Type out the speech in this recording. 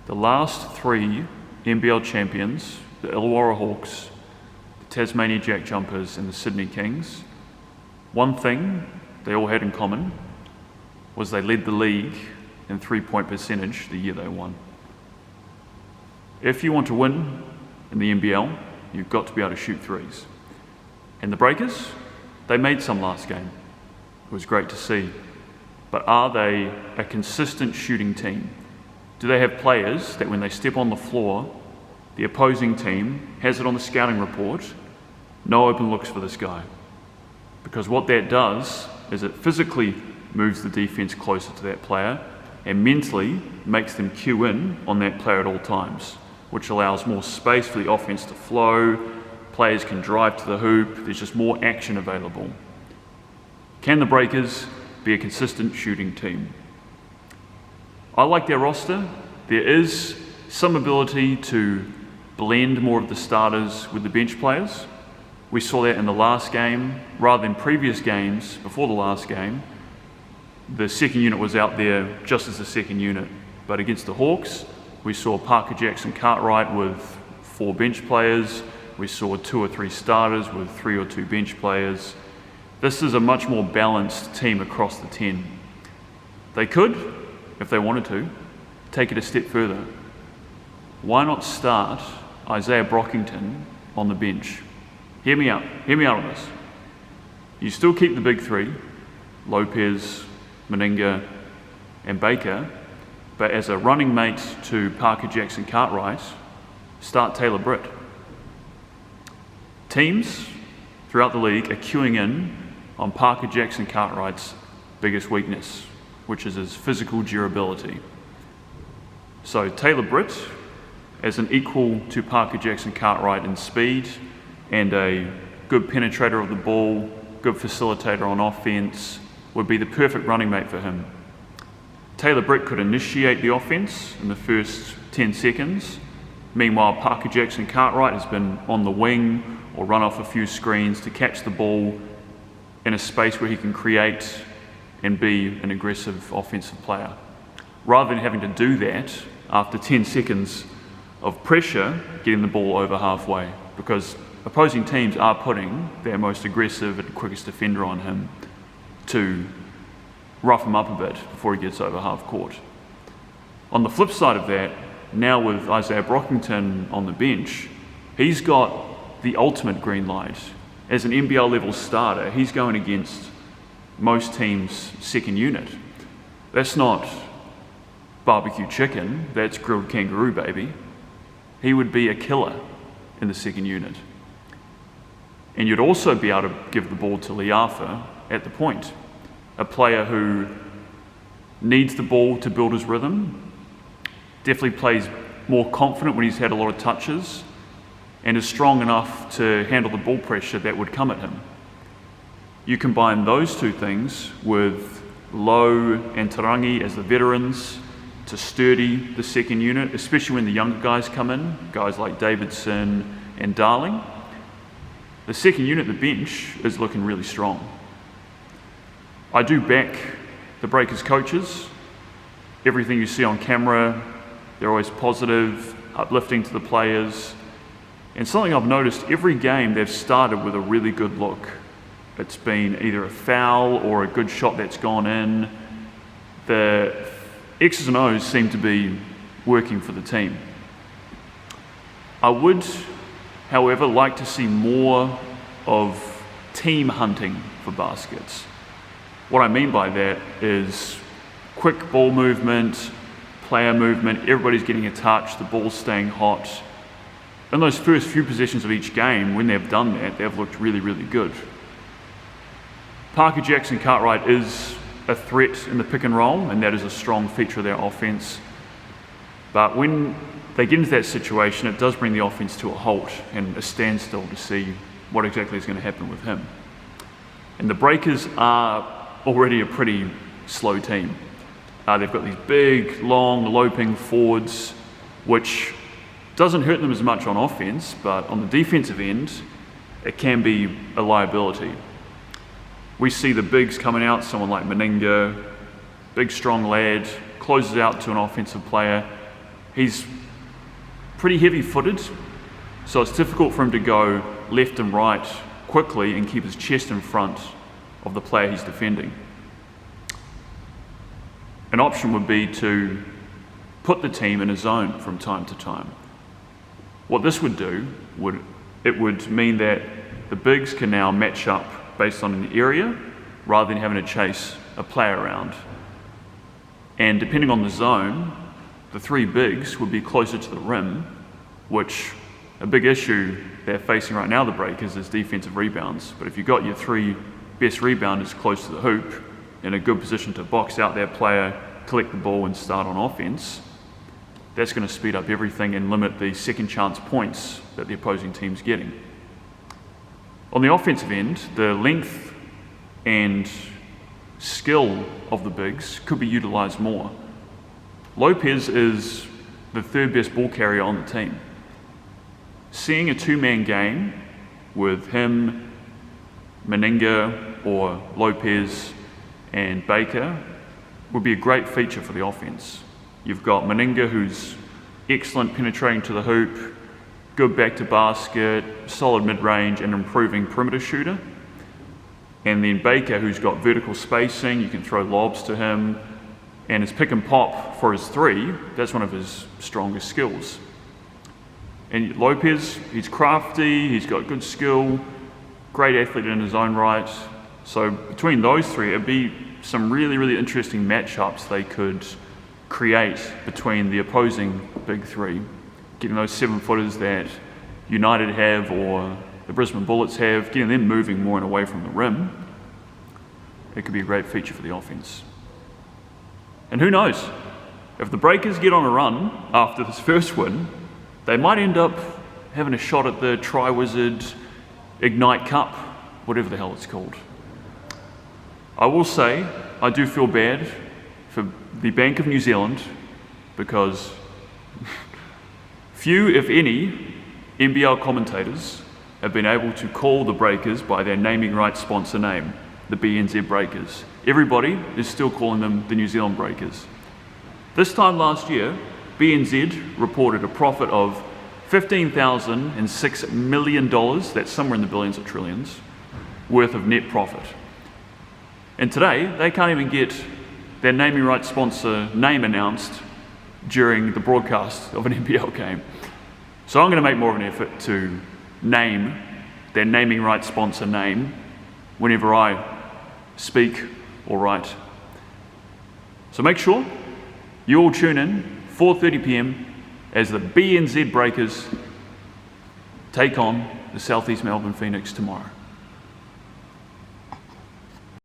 The last three NBL champions, the Illawarra Hawks, the Tasmania Jack Jumpers and the Sydney Kings, one thing they all had in common was they led the league in three-point percentage the year they won. If you want to win in the NBL, you've got to be able to shoot threes. And the Breakers, they made some last game. It was great to see. But are they a consistent shooting team? Do they have players that when they step on the floor, the opposing team has it on the scouting report, no open looks for this guy? Because what that does is it physically moves the defense closer to that player and mentally makes them cue in on that player at all times, which allows more space for the offense to flow. Players can drive to the hoop. There's just more action available. Can the Breakers be a consistent shooting team? I like their roster. There is some ability to blend more of the starters with the bench players. We saw that in the last game. Rather than previous games before the last game, the second unit was out there just as the second unit. But against the Hawks, we saw Parker Jackson-Cartwright with 4 bench players. We saw 2 or 3 starters with 3 or 2 bench players. This is a much more balanced team across the 10. They could, if they wanted to, take it a step further. Why not start Isaiah Brockington on the bench? Hear me out on this. You still keep the big three, Lopez, Meninga and Baker, but as a running mate to Parker Jackson-Cartwright, start Taylor Britt. Teams throughout the league are queuing in on Parker Jackson-Cartwright's biggest weakness, which is his physical durability. So Taylor Britt, as an equal to Parker Jackson-Cartwright in speed and a good penetrator of the ball, good facilitator on offense, would be the perfect running mate for him. Taylor Britt could initiate the offense in the first 10 seconds. Meanwhile, Parker Jackson-Cartwright has been on the wing or run off a few screens to catch the ball in a space where he can create and be an aggressive offensive player. Rather than having to do that after 10 seconds of pressure, getting the ball over halfway, because opposing teams are putting their most aggressive and quickest defender on him to rough him up a bit before he gets over half court. On the flip side of that, now with Isaiah Brockington on the bench, he's got the ultimate green light. As an NBL level starter, he's going against most teams' second unit. That's not barbecue chicken, that's grilled kangaroo, baby. He would be a killer in the second unit. And you'd also be able to give the ball to Liafa at the point, a player who needs the ball to build his rhythm, definitely plays more confident when he's had a lot of touches, and is strong enough to handle the ball pressure that would come at him. You combine those two things with Lowe and Tarangi as the veterans to sturdy the second unit, especially when the younger guys come in, guys like Davidson and Darling. The second unit, the bench, is looking really strong. I do back the Breakers coaches. Everything you see on camera, they're always positive, uplifting to the players. And something I've noticed, every game they've started with a really good look. It's been either a foul or a good shot that's gone in. The X's and O's seem to be working for the team. I would, however, like to see more of team hunting for baskets. What I mean by that is quick ball movement, player movement, everybody's getting a touch, the ball's staying hot. In those first few possessions of each game, when they've done that, they've looked really, really good. Parker Jackson-Cartwright is a threat in the pick and roll, and that is a strong feature of their offense. But when they get into that situation, it does bring the offense to a halt and a standstill to see what exactly is going to happen with him. And the Breakers are already a pretty slow team. They've got these big, long, loping forwards, which doesn't hurt them as much on offense, but on the defensive end, it can be a liability. We see the bigs coming out, someone like Meninga, big strong lad, closes out to an offensive player, He's pretty heavy-footed, so it's difficult for him to go left and right quickly and keep his chest in front of the player he's defending. An option would be to put the team in a zone from time to time. What this would do would mean that the bigs can now match up based on an area rather than having to chase a player around. And depending on the zone, the three bigs would be closer to the rim, which a big issue they're facing right now, the Breakers, is defensive rebounds. But if you've got your three best rebounders close to the hoop, in a good position to box out their player, collect the ball and start on offense, that's going to speed up everything and limit the second chance points that the opposing team's getting. On the offensive end, the length and skill of the bigs could be utilised more. Lopez is the third best ball carrier on the team. Seeing a two-man game with him, Meninga, or Lopez and Baker would be a great feature for the offense. You've got Meninga, who's excellent penetrating to the hoop, good back to basket, solid mid-range and improving perimeter shooter. And then Baker, who's got vertical spacing, you can throw lobs to him, and his pick and pop for his three, that's one of his strongest skills. And Lopez, he's crafty, he's got good skill, great athlete in his own right. So between those three, it'd be some really, really interesting matchups they could create between the opposing big three, getting those 7-footers that United have or the Brisbane Bullets have, getting them moving more and away from the rim. It could be a great feature for the offense. And who knows, if the Breakers get on a run after this first win, they might end up having a shot at the Tri-Wizard Ignite Cup, whatever the hell it's called. I will say, I do feel bad for the Bank of New Zealand because few, if any, NBL commentators have been able to call the Breakers by their naming rights sponsor name, the BNZ Breakers. Everybody is still calling them the New Zealand Breakers. This time last year, BNZ reported a profit of $15,006 million, that's somewhere in the billions or trillions, worth of net profit. And today, they can't even get their naming rights sponsor name announced during the broadcast of an NBL game. So I'm going to make more of an effort to name their naming rights sponsor name whenever I speak or write. So make sure you all tune in 4:30 p.m. as the BNZ Breakers take on the Southeast Melbourne Phoenix tomorrow.